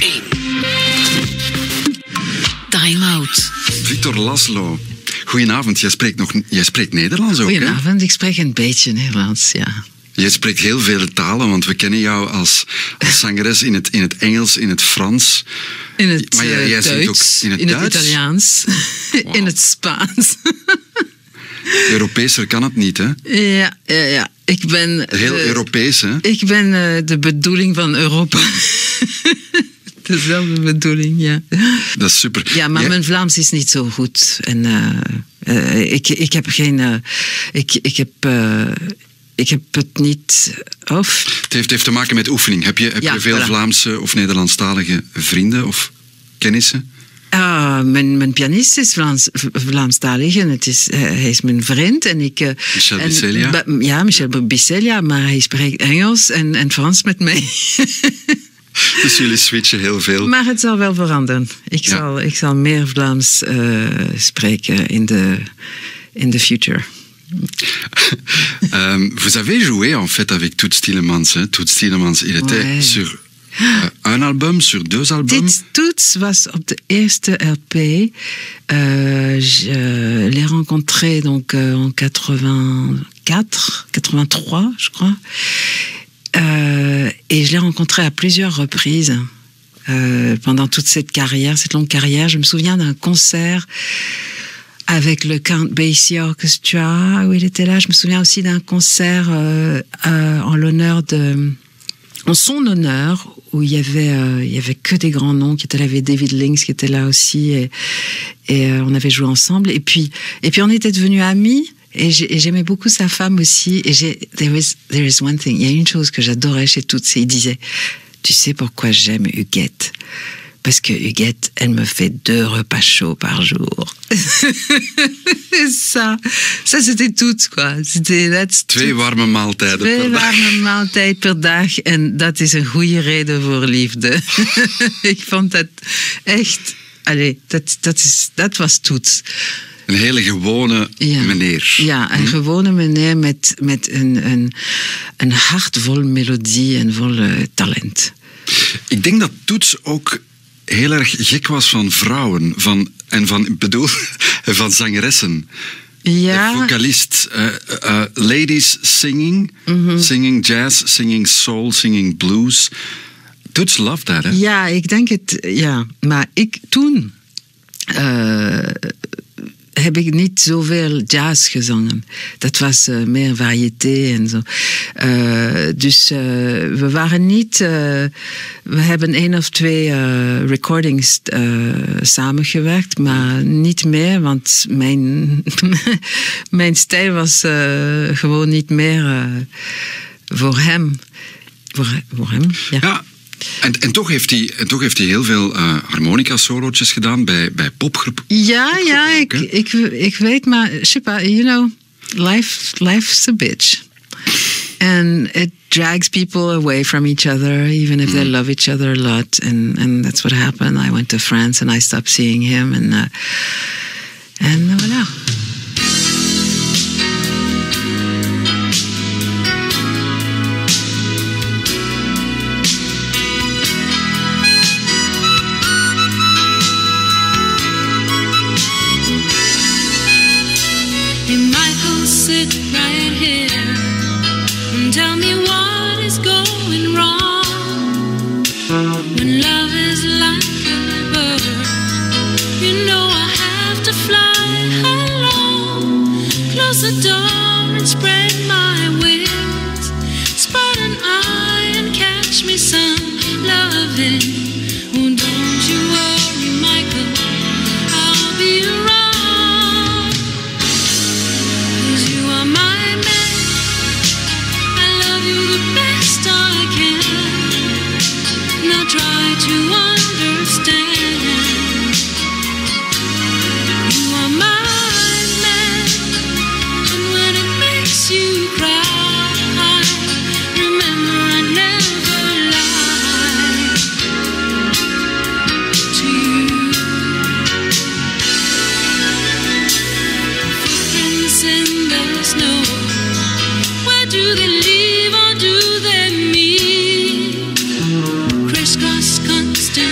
1. Time Out. Viktor Lazlo. Goedenavond, jij spreekt Nederlands ook, hè? Goedenavond, ik spreek een beetje Nederlands, ja. Je spreekt heel veel talen, want we kennen jou als zangeres in het Engels, in het Frans. In het maar jij zingt ook in het Duits? Italiaans, wow. In het Spaans. Europeeser kan het niet, hè? Ja. Ik ben... Heel Europees, hè? Ik ben de bedoeling van Europa. Dezelfde bedoeling, ja. Dat is super. Ja, maar mijn Vlaams is niet zo goed. En ik heb geen... Ik heb het niet... Het heeft te maken met oefening. Heb je veel Vlaamse of Nederlandstalige vrienden of kennissen? Mijn pianist is Vlaamstalig en hij is mijn vriend. En Michel Bisselia? Ja, Michel Bisselia, maar hij spreekt Engels en Frans met mij. Dus jullie switchen heel veel. Maar het zal wel veranderen. Ik zal meer Vlaams spreken in the future. Vous avez joué en fait avec Toets Tielemans. Toets Tielemans, il était sur un album, sur 2 albums. Toets was op de eerste LP. Je l'ai rencontré donc en 83, je crois. Et je l'ai rencontré à plusieurs reprises pendant toute cette longue carrière. Je me souviens d'un concert avec le Count Basie Orchestra où il était là. Je me souviens aussi d'un concert en son honneur où il y avait que des grands noms qui étaient là. Il y avait David Links qui était là aussi et on avait joué ensemble. Et puis on était devenus amis. Et j'aimais beaucoup sa femme aussi. Et there is one thing. Il y a une chose que j'adorais chez Toets. Il disait, tu sais pourquoi j'aime Huguette? Parce que Huguette, elle me fait 2 repas chauds par jour. ça c'était Toets, quoi. 2 warme maaltijden per dag. 2 warme maaltijden per dag. En dat is een goede reden voor liefde. Ik vond dat echt... Allee, dat was Toets. Een hele gewone meneer. Ja, een gewone meneer met een hart vol melodie en vol talent. Ik denk dat Toets ook heel erg gek was van vrouwen. Van zangeressen. Ja. De vocalist. Ladies singing. Mm-hmm. Singing jazz, singing soul, singing blues. Toets loved that, hè? Ja, ik denk het. Ja, maar toen... heb ik niet zoveel jazz gezongen. Dat was meer variété en zo. Dus we waren niet... we hebben 1 of 2 recordings samengewerkt, maar niet meer, want mijn stijl was gewoon niet meer voor hem. Voor hem, ja. Ja. En toch heeft hij heel veel harmonica-solootjes gedaan bij popgroepen. Ja, ik weet, maar Shipa, you know, life's a bitch. And it drags people away from each other, even if they love each other a lot. And that's what happened. I went to France and I stopped seeing him. And voilà. Sit right here and tell me what is going wrong. When love is like a bird, you know I have to fly alone. Close the door and spread my wings. Spot an eye and catch me some loving. Oh, don't you worry, Michael, I'll be around. Try to understand. You are my man, and when it makes you cry, remember I never lied to you. Footprints in the snow, where do they leave or do they meet? Crisscross constant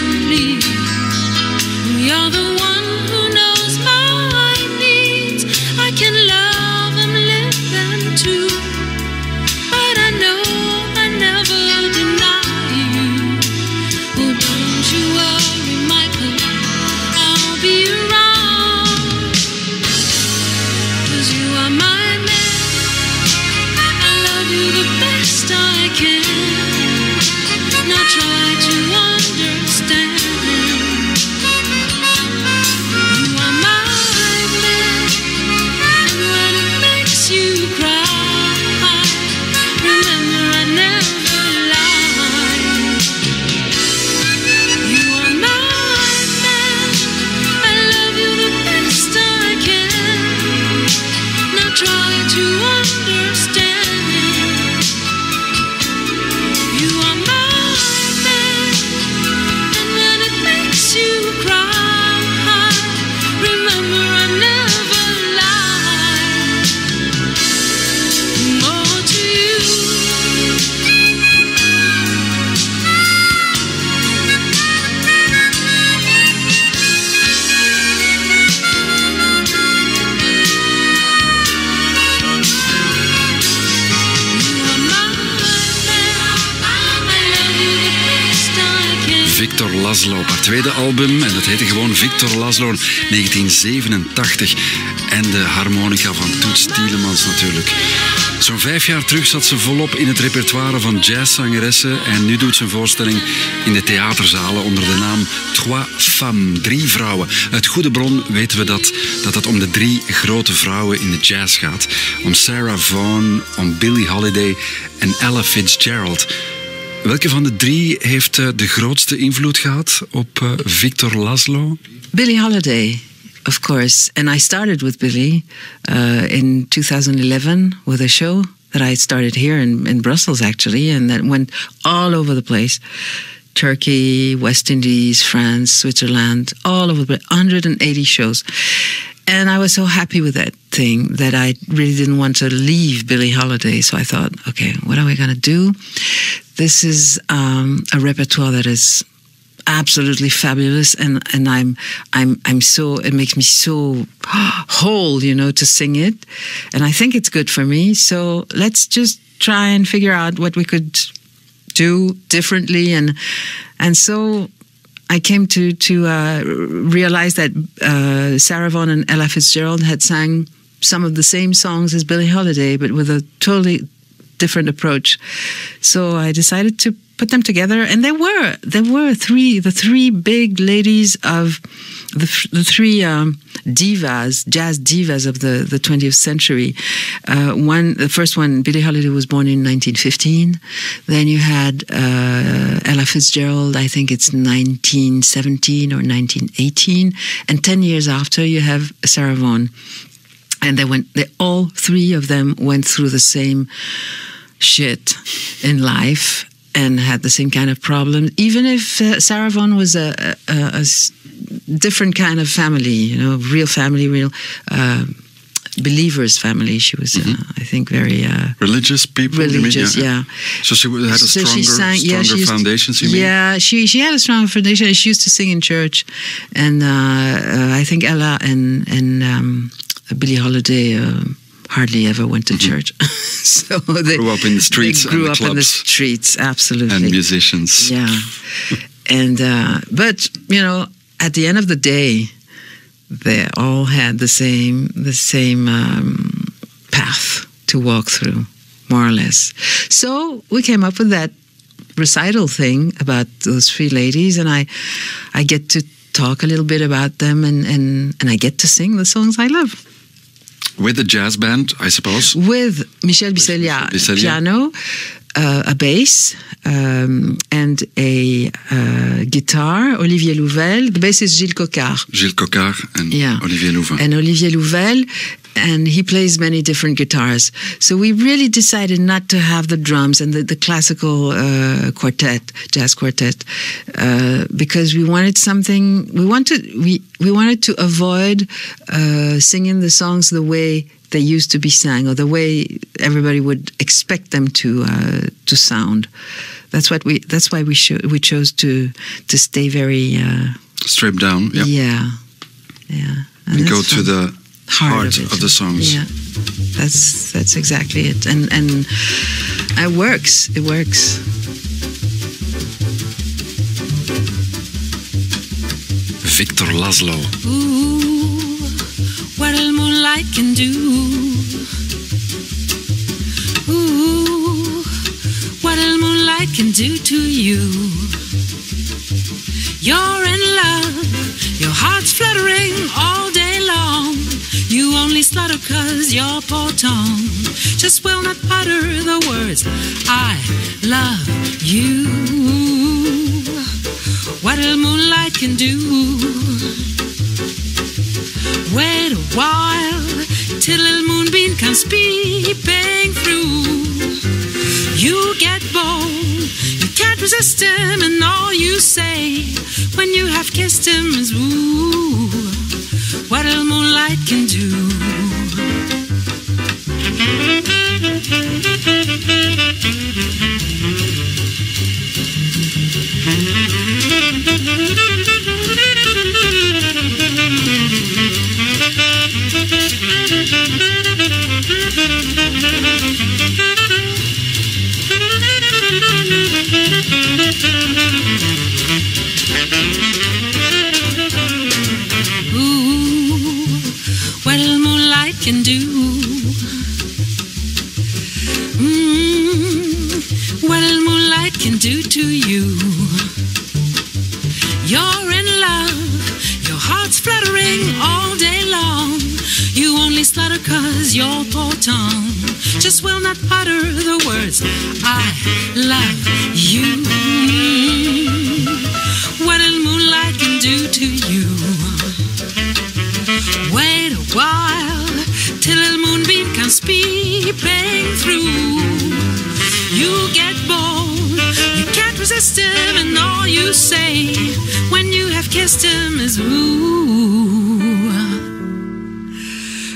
Viktor Lazlo op haar tweede album. En dat heette gewoon Viktor Lazlo 1987. En de harmonica van Toets Tielemans natuurlijk. Zo'n 5 jaar terug zat ze volop in het repertoire van jazzzangeressen. En nu doet ze een voorstelling in de theaterzalen onder de naam Trois Femmes, 3 vrouwen. Uit goede bron weten we dat het om de 3 grote vrouwen in de jazz gaat. Om Sarah Vaughan, om Billie Holiday en Ella Fitzgerald. Welke van de 3 heeft de grootste invloed gehad op Viktor Lazlo? Billie Holiday, of course. And I started with Billie in 2011 with a show that I started here in Brussels, actually, and that went all over the place. Turkey, West Indies, France, Switzerland, all over the place, 180 shows. And I was so happy with that thing that I really didn't want to leave Billie Holiday. So I thought, okay, what are we going to do? This is a repertoire that is absolutely fabulous, and I'm so, it makes me so whole, you know, to sing it, and I think it's good for me. So let's just try and figure out what we could do differently, and so I came to realize that Sarah Vaughan and Ella Fitzgerald had sang some of the same songs as Billie Holiday, but with a totally different approach. So I decided to put them together, and there were the 3 big ladies of the 3 divas, jazz divas of the 20th century. The first one, Billie Holiday, was born in 1915. Then you had Ella Fitzgerald, I think it's 1917 or 1918, and 10 years after you have Sarah Vaughan. And all 3 of them went through the same shit in life and had the same kind of problem. Even if Sarah Vaughan was a different kind of family, you know, real family, real believers family. She was, I think, very religious people. Religious, yeah. So she had a stronger foundation. She had a stronger foundation. And she used to sing in church, and I think Ella and Billie Holiday hardly ever went to church. So they grew up in the streets. They grew and up clubs in the streets, absolutely. And musicians. Yeah. And but you know, at the end of the day, they all had the same path to walk through, more or less. So we came up with that recital thing about those 3 ladies, and I get to talk a little bit about them, and I get to sing the songs I love. With a jazz band, I suppose? With Michel Bisselia, piano, a bass, and a guitar, Olivier Louvel. The bass is Gilles Coquart. Gilles Coquart and Olivier Louvel. And Olivier Louvel, and he plays many different guitars. So we really decided not to have the drums and the classical jazz quartet, because we wanted something. We wanted to avoid singing the songs the way they used to be sang, or the way everybody would expect them to sound. That's why we chose to stay very stripped down. Yep. Yeah. And go to the heart of the songs. Yeah, that's exactly it, and it works. It works. Viktor Lazlo. Ooh, what a moonlight can do. Ooh, what a moonlight can do to you. You're in love, your heart's fluttering all day long. You only stutter 'cause your poor tongue just will not utter the words, I love you. What a moonlight can do. Wait a while till a moonbeam comes peeping through. You get bold, you can't resist him, and all you say when you have kissed him is woo. What a moonlight can do. You're in love, your heart's fluttering all day long. You only stutter 'cause your poor tongue just will not utter the words, I love you. What a moonlight can do to you. Wait a while till a moonbeam comes peeping through. You get bold, you can't resist him, and all you say when you have kissed him is ooh,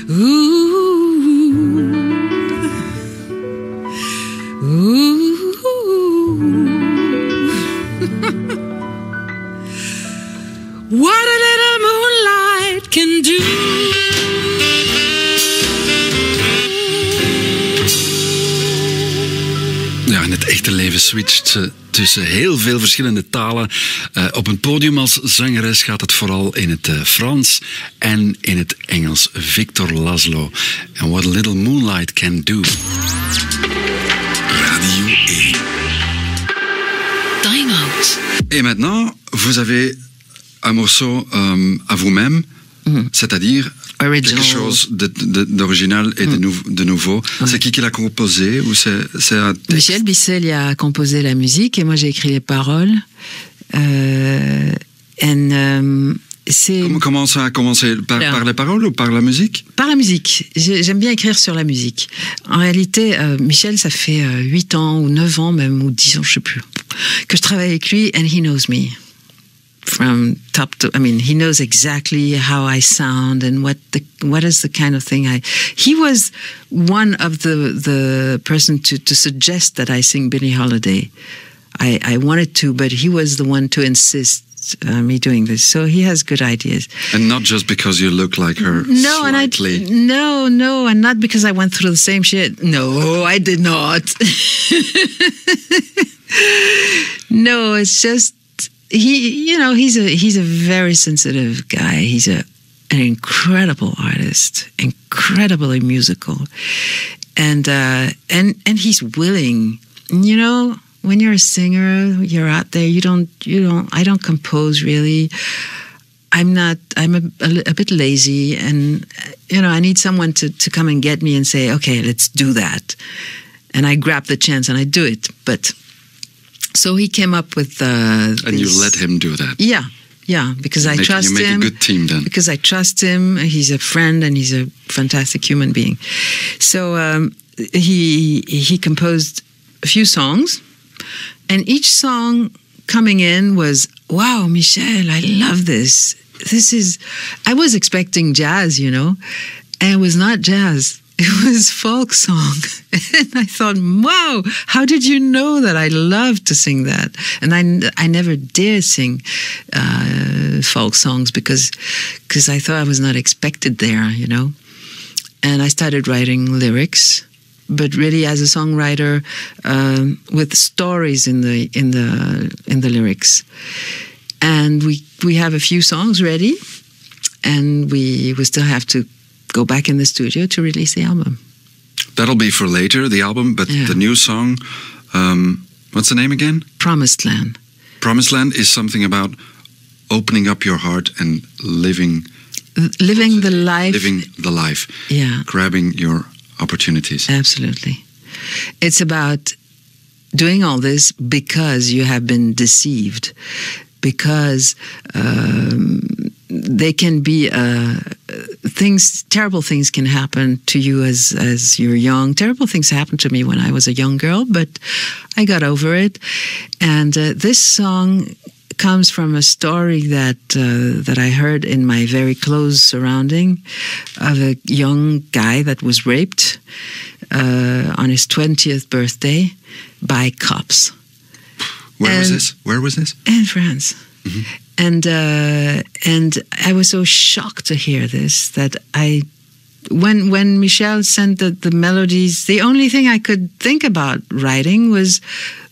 ooh, ooh. What a little moonlight can do. Ja, in het echte leven switcht ze tussen heel veel verschillende talen. Op een podium als zangeres gaat het vooral in het Frans en in het Engels. Viktor Lazlo. And What a Little Moonlight Can Do. Radio 1. Time out. Et maintenant, vous avez un morceau à vous-même, c'est-à-dire Original. quelque chose d'original et de nouveau. Ouais. C'est qui l'a composé ou c'est un texte? Michel Bissell y a composé la musique et moi j'ai écrit les paroles. C'est Comment ça a commencé? Par les paroles ou par la musique? par la musique. J'aime bien écrire sur la musique. En réalité, Michel, ça fait 8 ans ou 9 ans même, ou 10 ans, je sais plus, que je travaille avec lui, and he knows me. From top to, I mean, he knows exactly how I sound and what is the kind of thing he was one of the person to suggest that I sing Billie Holiday. I wanted to, but he was the one to insist me doing this. So he has good ideas. And not just because you look like her slightly. No, and not because I went through the same shit. No, I did not. No, it's just he's a very sensitive guy. He's an incredible artist, incredibly musical, and he's willing. You know, when you're a singer, you're out there. I don't compose really. I'm a bit lazy, and I need someone to come and get me and say, okay, let's do that, and I grab the chance and I do it, but. So he came up with and you let him do that. Yeah, because I trust him. You make a good team then. Because I trust him. He's a friend and he's a fantastic human being. So he composed a few songs, and each song coming in was, wow, Michel, I love this. I was expecting jazz, and it was not jazz. It was folk song. And I thought, wow, how did you know that I love to sing that? And I never dare sing folk songs because I thought I was not expected there, And I started writing lyrics, but really as a songwriter with stories in the lyrics. And we have a few songs ready, and we still have to go back in the studio to release the album. That'll be for later, the album, but the new song, what's the name again? Promised Land. Promised Land is something about opening up your heart and living the life. Yeah. Grabbing your opportunities. Absolutely. It's about doing all this because you have been deceived, because they can be terrible things can happen to you as you're young. Terrible things happened to me when I was a young girl, but I got over it. And this song comes from a story that I heard in my very close surrounding of a young guy that was raped on his 20th birthday by cops. Where was this? In France. Mm-hmm. And I was so shocked to hear this that when Michel sent the melodies, the only thing I could think about writing was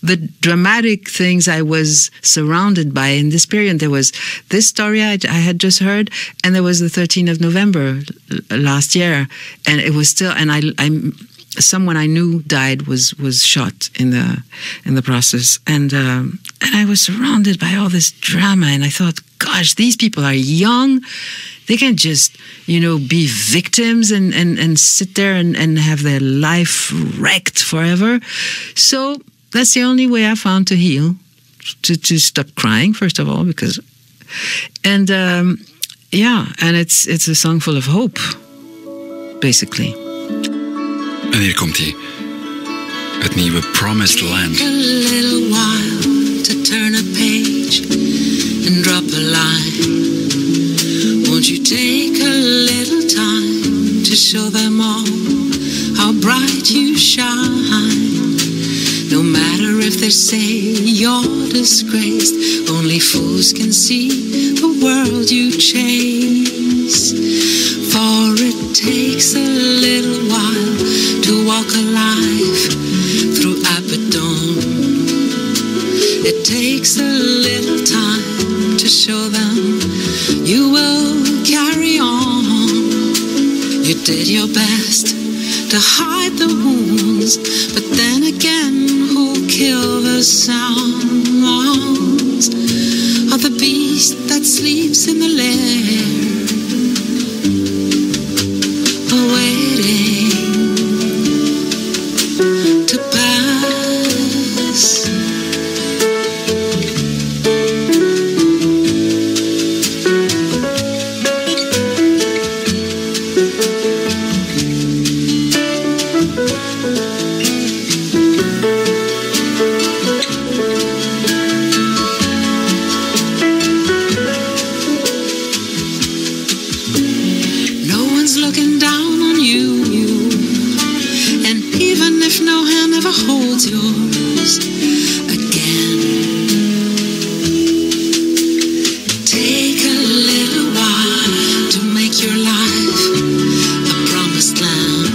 the dramatic things I was surrounded by in this period. There was this story I had just heard, and there was the 13th of November last year, and it was still. And someone I knew died, was shot in the process, and I was surrounded by all this drama, and I thought, gosh, these people are young. They can't just, be victims and sit there and have their life wrecked forever. So that's the only way I found to heal, to stop crying, first of all, and it's a song full of hope, basically. En hier komt hij. Het nieuwe Promised Land. Take a little while to turn a page and drop a line. Won't you take a little time to show them all how bright you shine? No matter if they say you're disgraced, only fools can see the world you chase. For it takes a little while to walk alive through Abaddon. It takes a little time to show them you will carry on. You did your best to hide the wounds, but then again, who'll kill the sounds of the beast that sleeps in the lair, awaiting to pass? Looking down on you, and even if no hand ever holds yours again, take a little while to make your life a promised land.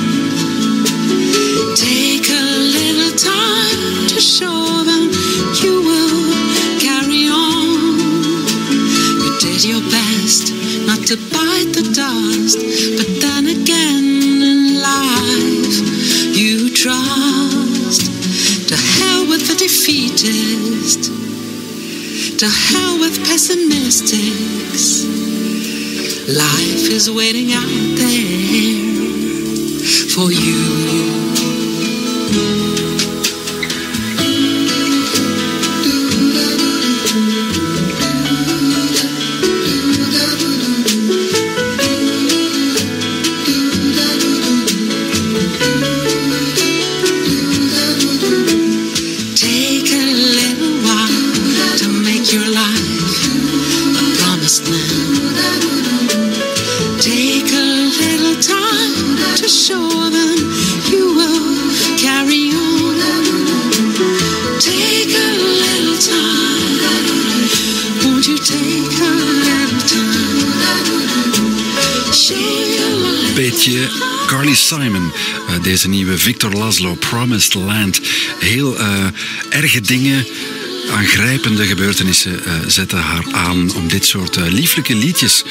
Take a little time to show them you will carry on. You did your best not to bite the dust, but then again in life you trust. To hell with the defeatist, to hell with pessimistics. Life is waiting out there for you. Your life a promised land. Take a little time to show them you will carry on. Take a little time. Won't you take a little time? Show your life. Beetje Carly Simon, deze nieuwe Viktor Lazlo, Promised Land. Heel erge dingen. Aangrijpende gebeurtenissen zetten haar aan om dit soort lieflijke liedjes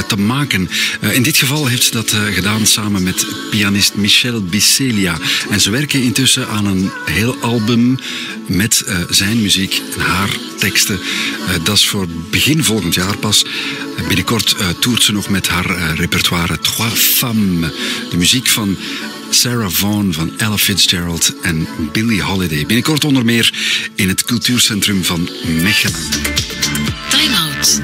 te maken. In dit geval heeft ze dat gedaan samen met pianist Michel Biselia. En ze werken intussen aan een heel album met zijn muziek en haar teksten. Dat is voor begin volgend jaar pas. Binnenkort toert ze nog met haar repertoire Trois Femmes. De muziek van Sarah Vaughan, van Ella Fitzgerald en Billie Holiday. Binnenkort onder meer in het cultuurcentrum van Mechelen. Time Out.